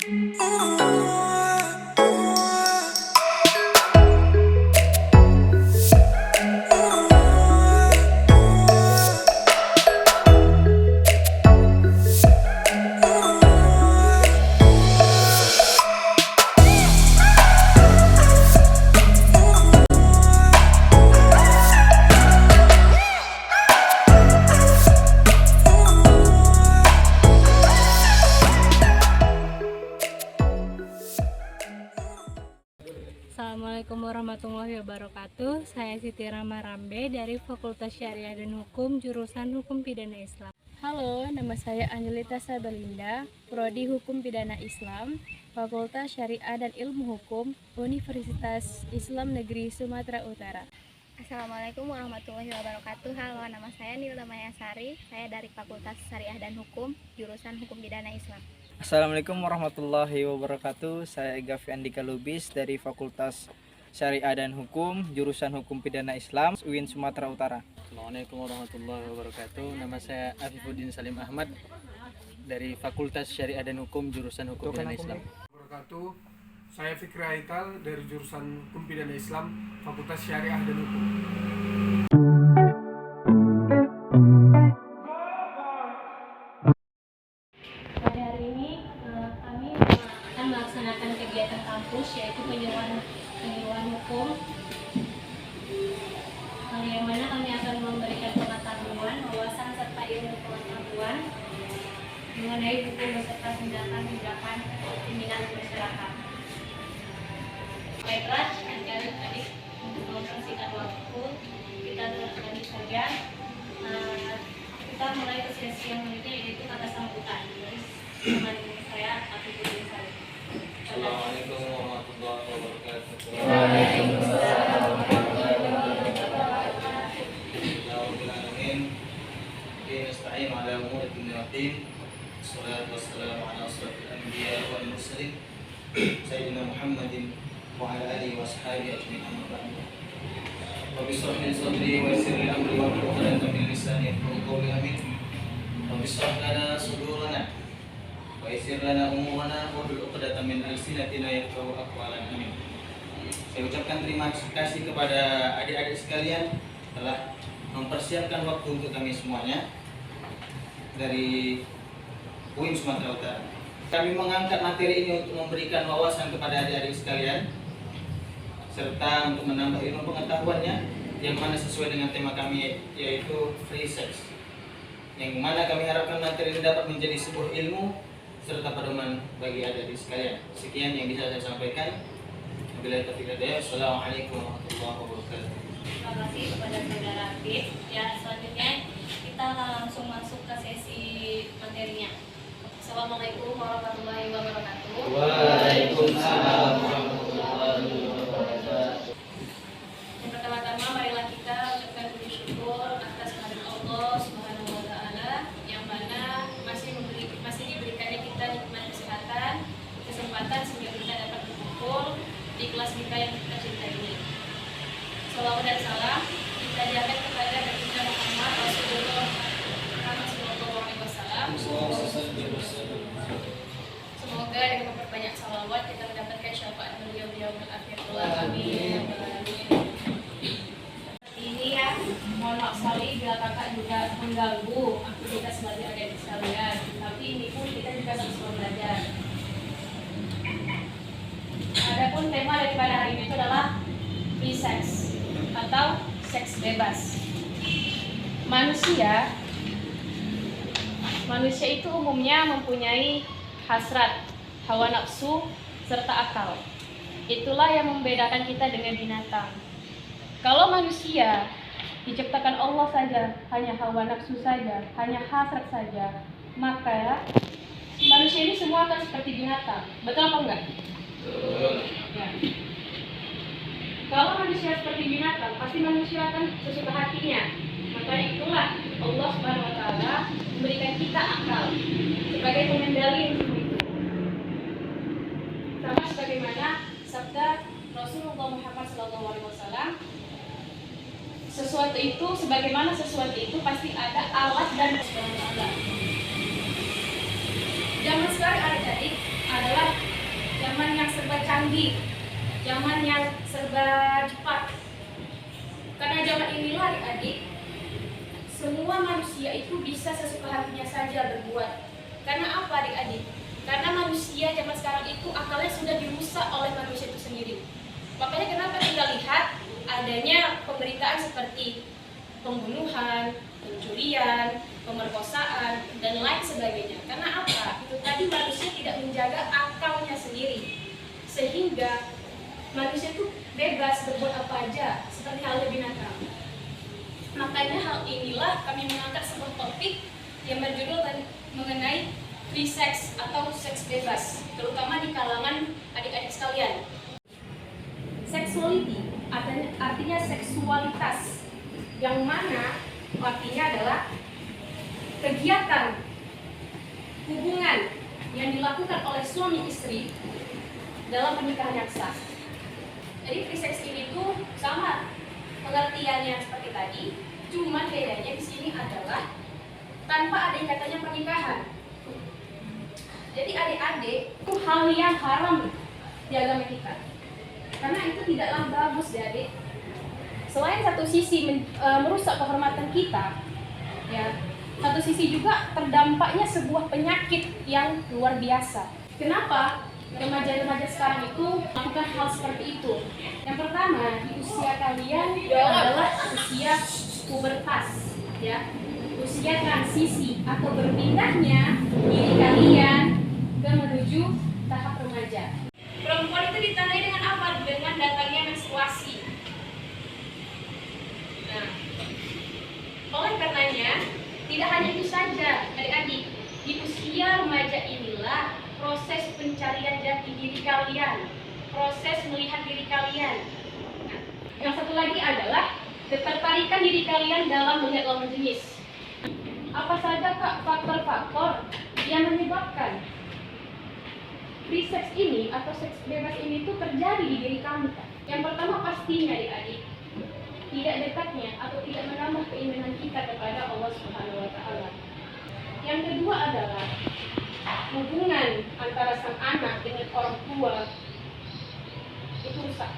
Assalamualaikum warahmatullahi wabarakatuh. Saya Siti Rama Rambe dari Fakultas Syariah dan Hukum, jurusan Hukum Pidana Islam. Halo, nama saya Angelita Sabalinda, Prodi Hukum Pidana Islam, Fakultas Syariah dan Ilmu Hukum, Universitas Islam Negeri Sumatera Utara. Assalamualaikum warahmatullahi wabarakatuh. Halo, nama saya Nilda Mayasari. Saya dari Fakultas Syariah dan Hukum, jurusan Hukum Pidana Islam. Assalamualaikum warahmatullahi wabarakatuh. Saya Gavi Andika Lubis dari Fakultas Syariah dan Hukum, jurusan Hukum Pidana Islam, UIN Sumatera Utara. Assalamualaikum warahmatullahi wabarakatuh. Nama saya Afifuddin Salim Ahmad dari Fakultas Syariah dan Hukum, jurusan Hukum Pidana Islam. Saya Fikri Haikal dari jurusan Hukum Pidana Islam, Fakultas Syariah dan Hukum. Pada hari ini kami akan melaksanakan kegiatan kampus, yaitu penyuluhan hukum, yang mana kami akan memberikan pengetahuan, wawasan serta ilmu pengetahuan mengenai hukum beserta tindakan pimpinan masyarakat. Baiklah, adik-adik, untuk mempersingkat waktu, kita lanjut saja. Kita mulai ke sesi yang berikutnya, yaitu kata sambutan. Teman saya Afifuddin Salim. Assalamualaikum warahmatullahi wabarakatuh. Waalaikumsalam. Nasta'in ala umuri dunya waddin. Wassalatu wassalamu ala asyrafil anbiya wal mursalin sayyidina Muhammadin wa ala alihi wa ashabihi ajma'in, amma ba'du. Rabbi shrah li sadri wa yassir li amri wa hlul 'uqdatam min lisani yafqahu qawli. Amin. Rabbi shrah lana sudurana wa yassir lana umurana wa hlul 'uqdatam min alsinatina yafqahu aqwalana. Amin. Saya ucapkan terima kasih kepada adik-adik sekalian telah mempersiapkan waktu untuk kami semuanya dari UIN Sumatera Utara. Kami mengangkat materi ini untuk memberikan wawasan kepada adik-adik sekalian serta untuk menambah ilmu pengetahuannya, yang mana sesuai dengan tema kami, yaitu free sex, yang mana kami harapkan materi ini dapat menjadi sebuah ilmu serta pedoman bagi adik-adik sekalian. Sekian yang bisa saya sampaikan. Wabillahi taufiq wal hidayah. Assalamualaikum warahmatullahi wabarakatuh. Terima kasih kepada saudara Afif. Ya, selanjutnya kita langsung masuk ke sesi materinya. Assalamualaikum warahmatullahi wabarakatuh. Waalaikumsalam warahmatullahi wabarakatuh. Yang pertama-tama, marilah kita ucapkan puji syukur atas kehadirat Allah Subhanahu wa Ta'ala, yang mana masih diberikannya kita nikmat kesehatan, kesempatan sehingga kita dapat berkumpul di kelas kita yang kita cintai ini. Salawat dan salam kita diangkat kepada Nabi Muhammad Rasulullah Sallallahu Alaihi Wasallam. Semoga dengan memperbanyak salawat kita mendapatkan syafaat beliau di akhir kelak. Amin. Ini ya, mohon maaf sekali bila kakak juga mengganggu aktivitas belajar adik sekalian. Tapi ini pun kita juga sama-sama belajar. Adapun tema daripada hari ini itu adalah free sex atau seks bebas. Manusia itu umumnya mempunyai hasrat, hawa nafsu, serta akal. Itulah yang membedakan kita dengan binatang. Kalau manusia diciptakan Allah saja, hanya hawa nafsu saja, hanya hasrat saja, maka manusia ini semua akan seperti binatang. Betul apa enggak? Ya. Kalau manusia seperti binatang, pasti manusia akan sesuka hatinya. Makanya itulah Allah Subhanahu wa Ta'ala memberikan kita akal sebagai pengendali untuk itu. Sama sebagaimana sabda Rasulullah Muhammad SAW, sesuatu itu pasti ada alat dan Subhanahu wa Ta'ala. Zaman sekarang adik-adik adalah canggih, zaman yang serba cepat. Karena zaman inilah adik-adik, semua manusia itu bisa sesuka hatinya saja berbuat. Karena apa adik-adik? Karena manusia zaman sekarang itu akalnya sudah dirusak oleh manusia itu sendiri. Makanya kenapa kita lihat adanya pemberitaan seperti pembunuhan, pencurian, pemerkosaan, dan lain sebagainya. Karena apa? Itu tadi manusia tidak menjaga akalnya sendiri. Sehingga manusia itu bebas berbuat apa aja, seperti halnya binatang. Makanya hal inilah kami mengangkat sebuah topik yang berjudul mengenai free sex atau seks bebas, terutama di kalangan adik-adik sekalian. Sexuality artinya seksualitas, yang mana artinya adalah kegiatan hubungan yang dilakukan oleh suami istri dalam pernikahan yang sah. Jadi free sex ini tuh sama pengertiannya seperti tadi, cuma bedanya di sini adalah tanpa ada katanya pernikahan. Jadi adik-adik itu hal yang haram di agama kita, karena itu tidaklah bagus ya adik. Selain satu sisi merusak kehormatan kita, ya, satu sisi juga terdampaknya sebuah penyakit yang luar biasa. Kenapa remaja-remaja sekarang itu melakukan hal seperti itu? Yang pertama, di usia kalian adalah usia pubertas, ya, usia transisi atau berpindahnya diri kalian ke menuju tahap remaja. Perempuan itu ditandai dengan apa? Dengan datangnya menstruasi. Nah, oleh karenanya tidak hanya itu saja adik-adik, di usia remaja inilah proses pencarian jati diri kalian, proses melihat diri kalian. Nah, yang satu lagi adalah ketertarikan diri kalian dalam melihat lawan jenis. Apa saja Kak faktor-faktor yang menyebabkan free sex ini atau seks bebas ini tuh terjadi di diri kamu, Kak? Yang pertama pastinya adik-adik, tidak dekatnya atau tidak menambah keimanan kita kepada Allah Subhanahu wa taala. Yang kedua adalah hubungan antara sang anak dengan orang tua itu rusak.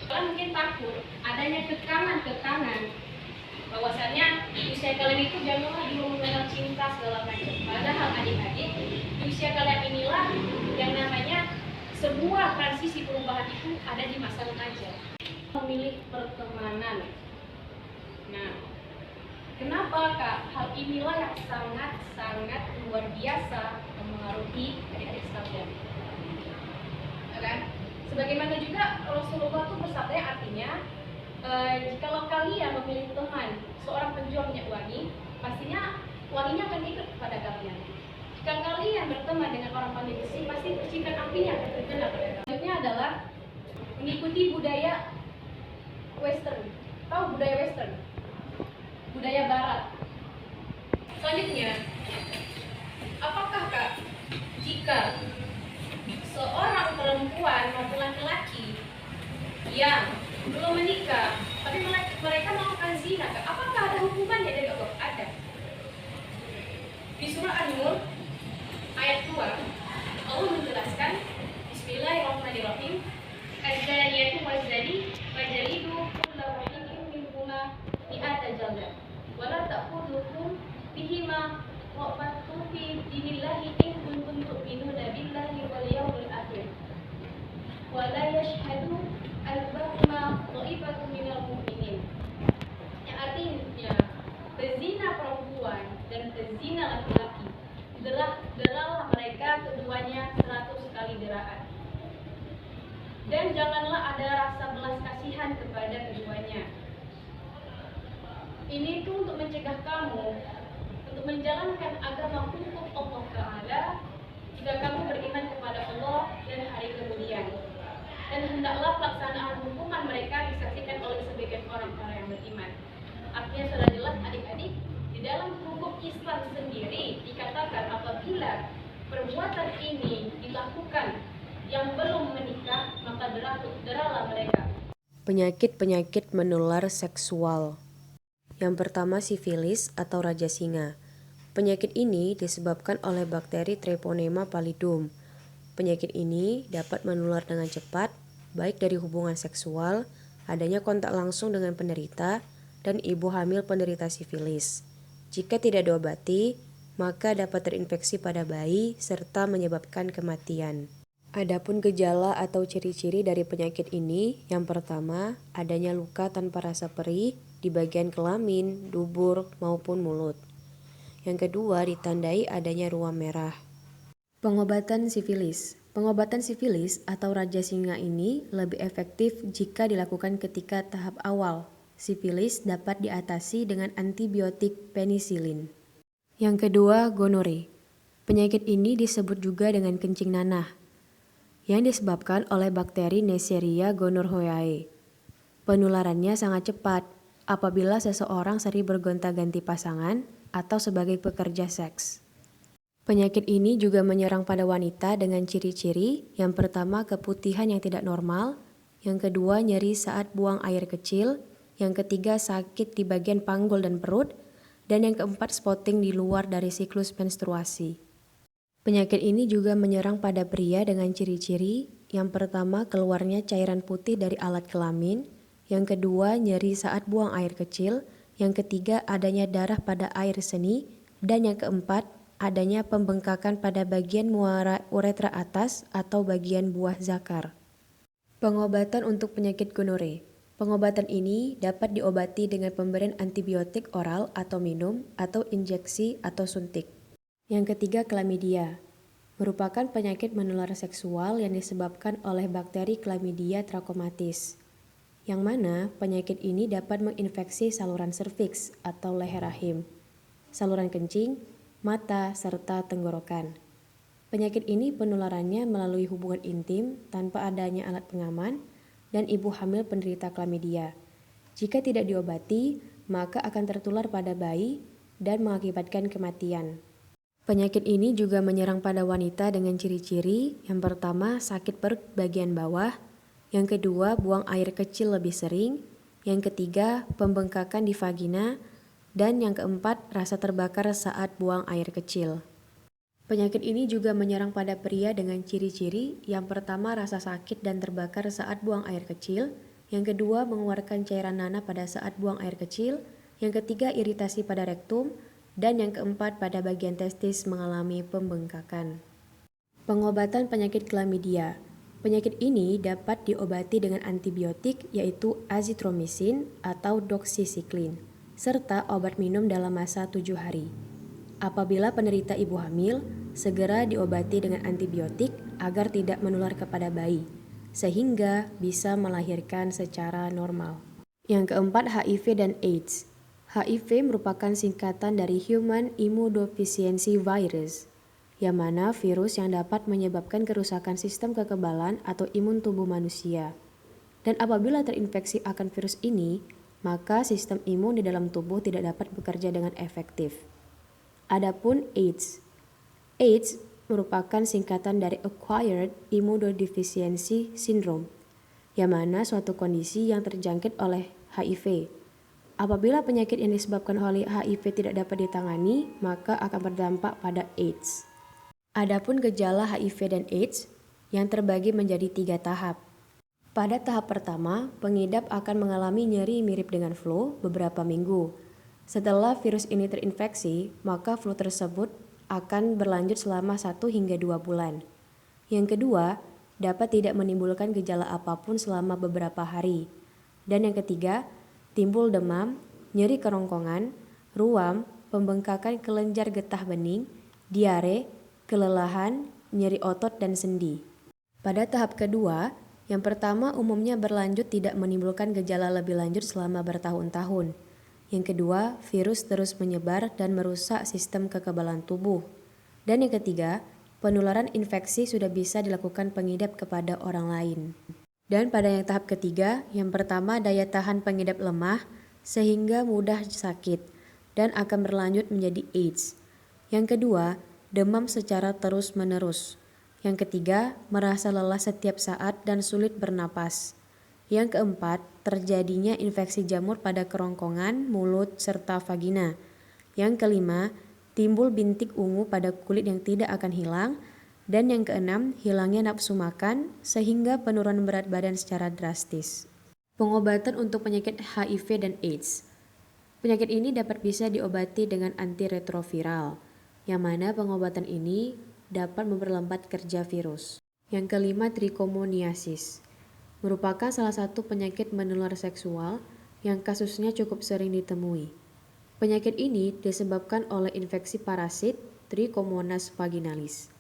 Kalian mungkin takut adanya tekanan bahwasannya di usia kalian itu janganlah dulu mengenal cinta segala macam. Padahal adik-adik, di usia kalian inilah yang namanya sebuah transisi perubahan itu ada di masa remaja. Memilih pertemanan. Nah, kenapa Kak? Hal inilah yang sangat luar biasa mempengaruhi adik-adik sekalian. Kan? Sebagaimana juga Rasulullah itu bersabda, artinya jikalau kalian memilih teman seorang penjual minyak wangi, pastinya wanginya akan ikut kepada kalian. Jika kalian berteman dengan orang pandai besi, pasti percikan apinya akan terkena pada kalian. Selanjutnya adalah mengikuti budaya Western. Tahu budaya Western? Budaya Barat. Selanjutnya, apakah Kak, jika seorang perempuan maupun laki-laki yang belum menikah, tapi mereka melakukan zina, Kak, apakah ada hukumannya dari Allah? Ada. Di surah An-Nur ayat 2, Allah menjelaskan, Bismillahirrahmanirrahim, Az-zaniyatu waz-zani fajlidu kulla wahidin minhuma mi'ata jaldah wa la ta'khudhukum bihima ra'fatun fi dinillahi in kuntum tu'minuna billahi wal yawmil akhir wa la yashhadu al-bahma dha'ifatun minal mu'minin. Yang artinya pezina perempuan dan pezina laki-laki, deralah mereka keduanya 100 kali deraan. Dan janganlah ada rasa belas kasihan kepada keduanya. Ini tuh untuk mencegah kamu untuk menjalankan agama hukum Allah Ta'ala jika kamu beriman kepada Allah dan hari kemudian. Dan hendaklah pelaksanaan hukuman mereka disaksikan oleh sebagian orang-orang yang beriman. Artinya sudah jelas adik-adik, di dalam hukum Islam sendiri dikatakan apabila perbuatan ini dilakukan yang belum menikah, maka deralah mereka. Penyakit-penyakit menular seksual. Yang pertama sifilis atau raja singa. Penyakit ini disebabkan oleh bakteri Treponema pallidum. Penyakit ini dapat menular dengan cepat, baik dari hubungan seksual, adanya kontak langsung dengan penderita, dan ibu hamil penderita sifilis. Jika tidak diobati, maka dapat terinfeksi pada bayi serta menyebabkan kematian. Adapun gejala atau ciri-ciri dari penyakit ini, yang pertama, adanya luka tanpa rasa perih di bagian kelamin, dubur, maupun mulut. Yang kedua, ditandai adanya ruam merah. Pengobatan sifilis. Pengobatan sifilis atau raja singa ini lebih efektif jika dilakukan ketika tahap awal. Sifilis dapat diatasi dengan antibiotik penisilin. Yang kedua, gonore. Penyakit ini disebut juga dengan kencing nanah, yang disebabkan oleh bakteri Neisseria gonorrhoeae. Penularannya sangat cepat apabila seseorang sering bergonta-ganti pasangan atau sebagai pekerja seks. Penyakit ini juga menyerang pada wanita dengan ciri-ciri, yang pertama keputihan yang tidak normal, yang kedua nyeri saat buang air kecil, yang ketiga sakit di bagian panggul dan perut, dan yang keempat spotting di luar dari siklus menstruasi. Penyakit ini juga menyerang pada pria dengan ciri-ciri, yang pertama keluarnya cairan putih dari alat kelamin, yang kedua nyeri saat buang air kecil, yang ketiga adanya darah pada air seni, dan yang keempat adanya pembengkakan pada bagian muara uretra atas atau bagian buah zakar. Pengobatan untuk penyakit gonore. Pengobatan ini dapat diobati dengan pemberian antibiotik oral atau minum, atau injeksi atau suntik. Yang ketiga, klamidia. Merupakan penyakit menular seksual yang disebabkan oleh bakteri Chlamydia trachomatis, yang mana penyakit ini dapat menginfeksi saluran serviks atau leher rahim, saluran kencing, mata, serta tenggorokan. Penyakit ini penularannya melalui hubungan intim tanpa adanya alat pengaman, dan ibu hamil penderita klamidia. Jika tidak diobati, maka akan tertular pada bayi dan mengakibatkan kematian. Penyakit ini juga menyerang pada wanita dengan ciri-ciri, yang pertama sakit perut bagian bawah, yang kedua buang air kecil lebih sering, yang ketiga pembengkakan di vagina, dan yang keempat rasa terbakar saat buang air kecil. Penyakit ini juga menyerang pada pria dengan ciri-ciri, yang pertama rasa sakit dan terbakar saat buang air kecil, yang kedua mengeluarkan cairan nanah pada saat buang air kecil, yang ketiga iritasi pada rektum, dan yang keempat pada bagian testis mengalami pembengkakan. Pengobatan penyakit klamidia. Penyakit ini dapat diobati dengan antibiotik yaitu azitromisin atau doxycycline, serta obat minum dalam masa 7 hari. Apabila penderita ibu hamil, segera diobati dengan antibiotik agar tidak menular kepada bayi, sehingga bisa melahirkan secara normal. Yang keempat, HIV dan AIDS. HIV merupakan singkatan dari Human Immunodeficiency Virus, yang mana virus yang dapat menyebabkan kerusakan sistem kekebalan atau imun tubuh manusia. Dan apabila terinfeksi akan virus ini, maka sistem imun di dalam tubuh tidak dapat bekerja dengan efektif. Adapun AIDS. AIDS merupakan singkatan dari Acquired Immunodeficiency Syndrome, yang mana suatu kondisi yang terjangkit oleh HIV. Apabila penyakit yang disebabkan oleh HIV tidak dapat ditangani, maka akan berdampak pada AIDS. Adapun gejala HIV dan AIDS yang terbagi menjadi 3 tahap. Pada tahap pertama, pengidap akan mengalami nyeri mirip dengan flu beberapa minggu. Setelah virus ini terinfeksi, maka flu tersebut akan berlanjut selama 1 hingga 2 bulan. Yang kedua, dapat tidak menimbulkan gejala apapun selama beberapa hari. Dan yang ketiga, timbul demam, nyeri kerongkongan, ruam, pembengkakan kelenjar getah bening, diare, kelelahan, nyeri otot, dan sendi. Pada tahap kedua, yang pertama umumnya berlanjut tidak menimbulkan gejala lebih lanjut selama bertahun-tahun. Yang kedua, virus terus menyebar dan merusak sistem kekebalan tubuh. Dan yang ketiga, penularan infeksi sudah bisa dilakukan pengidap kepada orang lain. Dan pada yang tahap ketiga, yang pertama daya tahan pengidap lemah sehingga mudah sakit dan akan berlanjut menjadi AIDS. Yang kedua, demam secara terus-menerus. Yang ketiga, merasa lelah setiap saat dan sulit bernapas. Yang keempat, terjadinya infeksi jamur pada kerongkongan, mulut, serta vagina. Yang kelima, timbul bintik ungu pada kulit yang tidak akan hilang. Dan yang keenam, hilangnya nafsu makan sehingga penurunan berat badan secara drastis. Pengobatan untuk penyakit HIV dan AIDS. Penyakit ini dapat bisa diobati dengan antiretroviral, yang mana pengobatan ini dapat memperlambat kerja virus. Yang kelima, trichomoniasis. Merupakan salah satu penyakit menular seksual yang kasusnya cukup sering ditemui. Penyakit ini disebabkan oleh infeksi parasit Trichomonas vaginalis.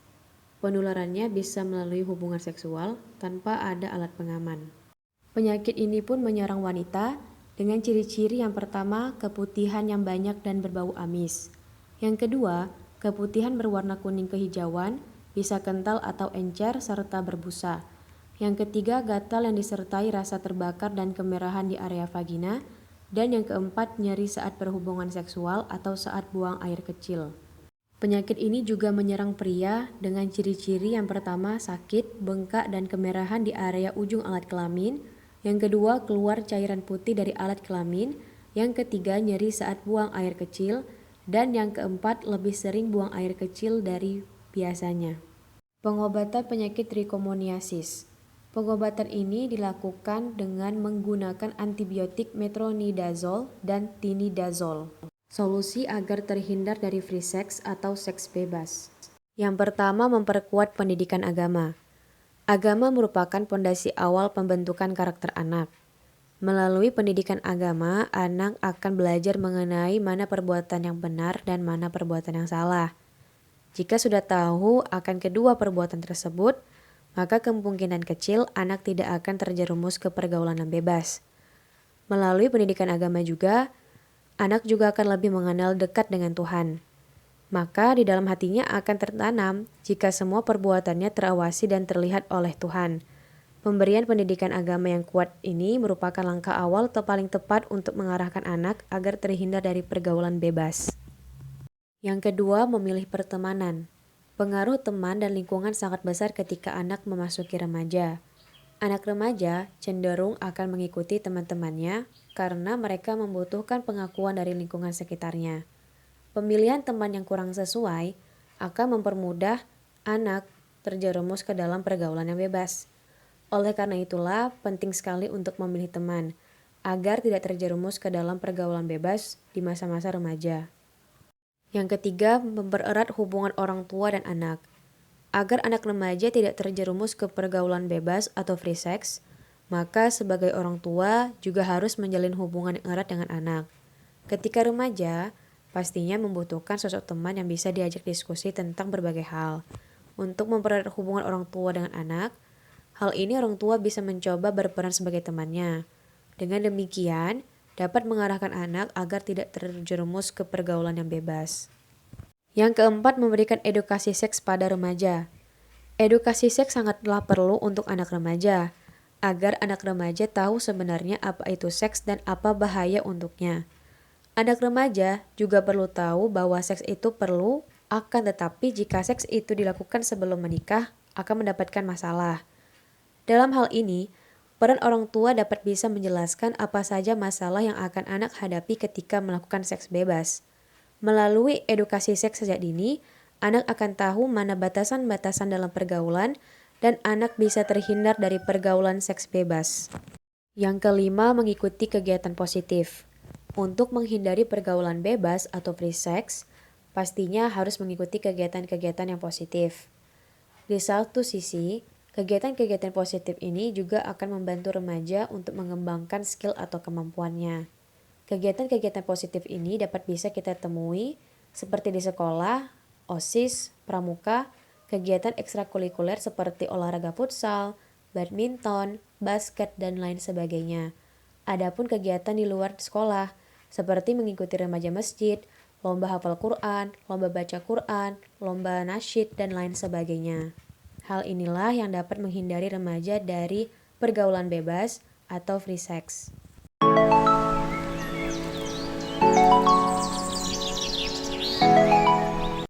Penularannya bisa melalui hubungan seksual tanpa ada alat pengaman. Penyakit ini pun menyerang wanita dengan ciri-ciri yang pertama, keputihan yang banyak dan berbau amis. Yang kedua, keputihan berwarna kuning kehijauan, bisa kental atau encer serta berbusa. Yang ketiga, gatal yang disertai rasa terbakar dan kemerahan di area vagina. Dan yang keempat, nyeri saat berhubungan seksual atau saat buang air kecil. Penyakit ini juga menyerang pria dengan ciri-ciri yang pertama, sakit, bengkak, dan kemerahan di area ujung alat kelamin. Yang kedua, keluar cairan putih dari alat kelamin. Yang ketiga, nyeri saat buang air kecil. Dan yang keempat, lebih sering buang air kecil dari biasanya. Pengobatan penyakit trichomoniasis. Pengobatan ini dilakukan dengan menggunakan antibiotik metronidazol dan tinidazol. Solusi agar terhindar dari free sex atau seks bebas. Yang pertama, memperkuat pendidikan agama. Agama merupakan pondasi awal pembentukan karakter anak. Melalui pendidikan agama, anak akan belajar mengenai mana perbuatan yang benar dan mana perbuatan yang salah. Jika sudah tahu akan kedua perbuatan tersebut, maka kemungkinan kecil anak tidak akan terjerumus ke pergaulan yang bebas. Melalui pendidikan agama juga, anak juga akan lebih mengenal dekat dengan Tuhan. Maka di dalam hatinya akan tertanam jika semua perbuatannya terawasi dan terlihat oleh Tuhan. Pemberian pendidikan agama yang kuat ini merupakan langkah awal atau paling tepat untuk mengarahkan anak agar terhindar dari pergaulan bebas. Yang kedua, memilih pertemanan. Pengaruh teman dan lingkungan sangat besar ketika anak memasuki remaja. Anak remaja cenderung akan mengikuti teman-temannya karena mereka membutuhkan pengakuan dari lingkungan sekitarnya. Pemilihan teman yang kurang sesuai akan mempermudah anak terjerumus ke dalam pergaulan yang bebas. Oleh karena itulah, penting sekali untuk memilih teman agar tidak terjerumus ke dalam pergaulan bebas di masa-masa remaja. Yang ketiga, mempererat hubungan orang tua dan anak. Agar anak remaja tidak terjerumus ke pergaulan bebas atau free sex, maka sebagai orang tua juga harus menjalin hubungan yang erat dengan anak. Ketika remaja, pastinya membutuhkan sosok teman yang bisa diajak diskusi tentang berbagai hal. Untuk mempererat hubungan orang tua dengan anak, hal ini orang tua bisa mencoba berperan sebagai temannya. Dengan demikian, dapat mengarahkan anak agar tidak terjerumus ke pergaulan yang bebas. Yang keempat, memberikan edukasi seks pada remaja. Edukasi seks sangatlah perlu untuk anak remaja, agar anak remaja tahu sebenarnya apa itu seks dan apa bahaya untuknya. Anak remaja juga perlu tahu bahwa seks itu perlu, akan tetapi jika seks itu dilakukan sebelum menikah, akan mendapatkan masalah. Dalam hal ini, peran orang tua dapat bisa menjelaskan apa saja masalah yang akan anak hadapi ketika melakukan seks bebas. Melalui edukasi seks sejak dini, anak akan tahu mana batasan-batasan dalam pergaulan dan anak bisa terhindar dari pergaulan seks bebas. Yang kelima, mengikuti kegiatan positif. Untuk menghindari pergaulan bebas atau free sex, pastinya harus mengikuti kegiatan-kegiatan yang positif. Di satu sisi, kegiatan-kegiatan positif ini juga akan membantu remaja untuk mengembangkan skill atau kemampuannya. Kegiatan-kegiatan positif ini dapat bisa kita temui seperti di sekolah, OSIS, pramuka, kegiatan ekstrakurikuler seperti olahraga futsal, badminton, basket, dan lain sebagainya. Adapun kegiatan di luar sekolah, seperti mengikuti remaja masjid, lomba hafal Quran, lomba baca Quran, lomba nasyid, dan lain sebagainya. Hal inilah yang dapat menghindari remaja dari pergaulan bebas atau free sex.